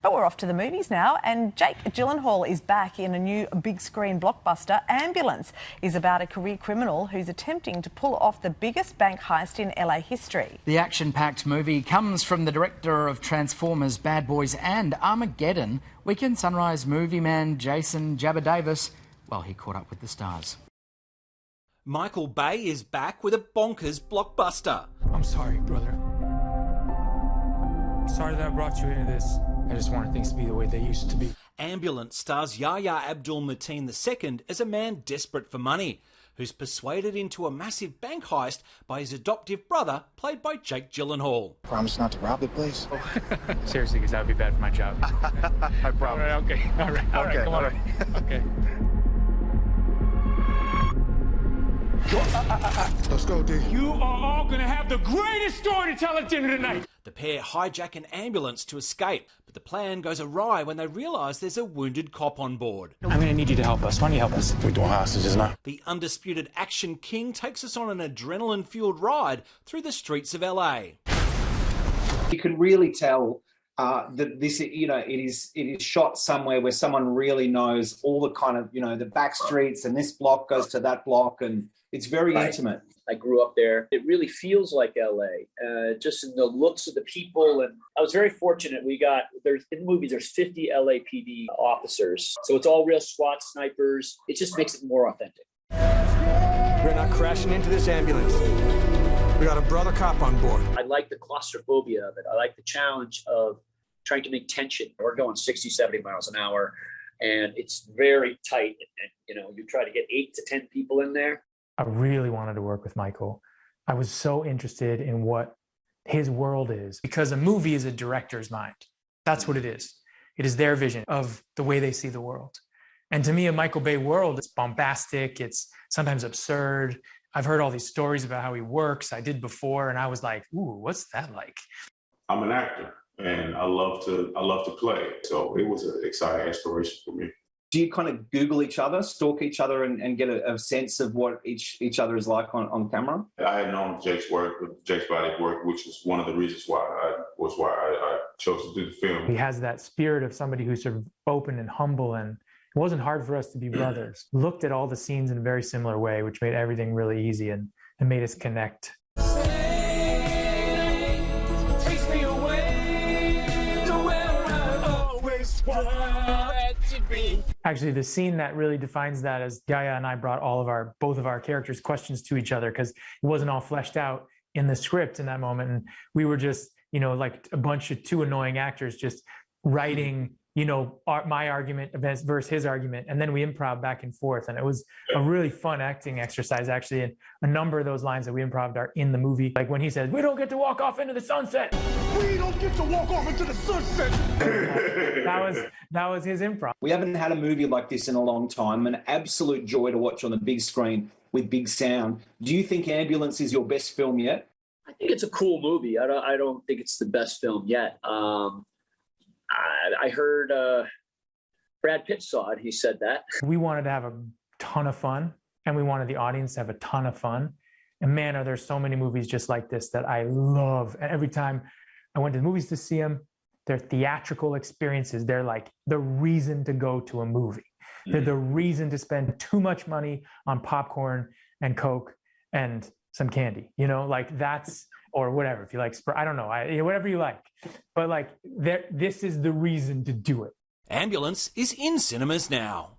But we're off to the movies now, and Jake Gyllenhaal is back in a new big-screen blockbuster. Ambulance is about a career criminal who's attempting to pull off the biggest bank heist in LA history. The action-packed movie comes from the director of Transformers, Bad Boys and Armageddon. Weekend Sunrise movie man Jason Jabba Davis, well, he caught up with the stars. Michael Bay is back with a bonkers blockbuster. I'm sorry, brother. Sorry that I brought you into this. I just wanted things to be the way they used to be. Ambulance stars Yahya Abdul Mateen II as a man desperate for money, who's persuaded into a massive bank heist by his adoptive brother, played by Jake Gyllenhaal. Promise not to rob the place? Seriously, because that would be bad for my job. I promise. All right, come on. Okay. Let's go, D. You are all going to have the greatest story to tell at dinner tonight. The pair hijack an ambulance to escape, but the plan goes awry when they realise there's a wounded cop on board. I'm going to need you to help us. Why don't you help us? We're doing hostages now. The undisputed action king takes us on an adrenaline-fueled ride through the streets of LA. You can really tell that this, it is shot somewhere where someone really knows all the kind of, the back streets, and this block goes to that block, and it's very intimate. I grew up there. It really feels like LA, just in the looks of the people. And I was very fortunate. In the movie, there's 50 LAPD officers. So it's all real SWAT snipers. It just makes it more authentic. We're not crashing into this ambulance. We got a brother cop on board. I like the claustrophobia of it. I like the challenge of trying to make tension. We're going 60, 70 miles an hour, and it's very tight. And you try to get 8 to 10 people in there. I really wanted to work with Michael. I was so interested in what his world is, because a movie is a director's mind. That's what it is. It is their vision of the way they see the world. And to me, a Michael Bay world, it's bombastic, it's sometimes absurd. I've heard all these stories about how he works. I did before, and I was like, ooh, what's that like? I'm an actor, and I love to play. So it was an exciting inspiration for me. Do you kind of Google each other, stalk each other, and get a sense of what each other is like on camera? I had known Jake's body of work, which was one of the reasons why I chose to do the film. He has that spirit of somebody who's sort of open and humble, and it wasn't hard for us to be brothers. Looked at all the scenes in a very similar way, which made everything really easy and made us connect. Actually, the scene that really defines that is Yahya and I brought both of our characters' questions to each other, because it wasn't all fleshed out in the script in that moment. And we were just, like a bunch of two annoying actors just writing, my argument versus his argument. And then we improv back and forth. And it was a really fun acting exercise, actually. And a number of those lines that we improv are in the movie. Like when he says, "We don't get to walk off into the sunset." We don't get to walk off into the sunset. That was his improv. We haven't had a movie like this in a long time. An absolute joy to watch on the big screen with big sound. Do you think Ambulance is your best film yet? I think it's a cool movie. I don't think it's the best film yet. I heard Brad Pitt saw it. He said that. We wanted to have a ton of fun, and we wanted the audience to have a ton of fun. And man, are there so many movies just like this that I love. And every time I went to the movies to see them, they're theatrical experiences. They're like the reason to go to a movie. They're the reason to spend too much money on popcorn and Coke and some candy, or whatever. If you like, I don't know, whatever you like. But this is the reason to do it. Ambulance is in cinemas now.